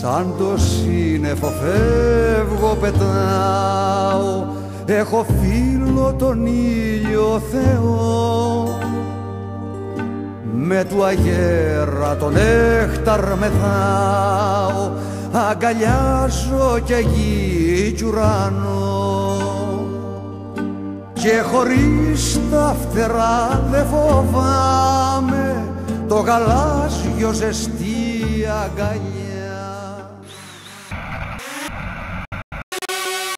σαν το σύννεφο φεύγω, πετάω, έχω φίλο τον ήλιο Θεό. Με του αγέρα τον νέχταρ μεθάω, αγκαλιάζω και γη κι ουρανό. Και χωρίς τα φτερά δε φοβάμαι το γαλάζιο ζεστή αγκαλιά.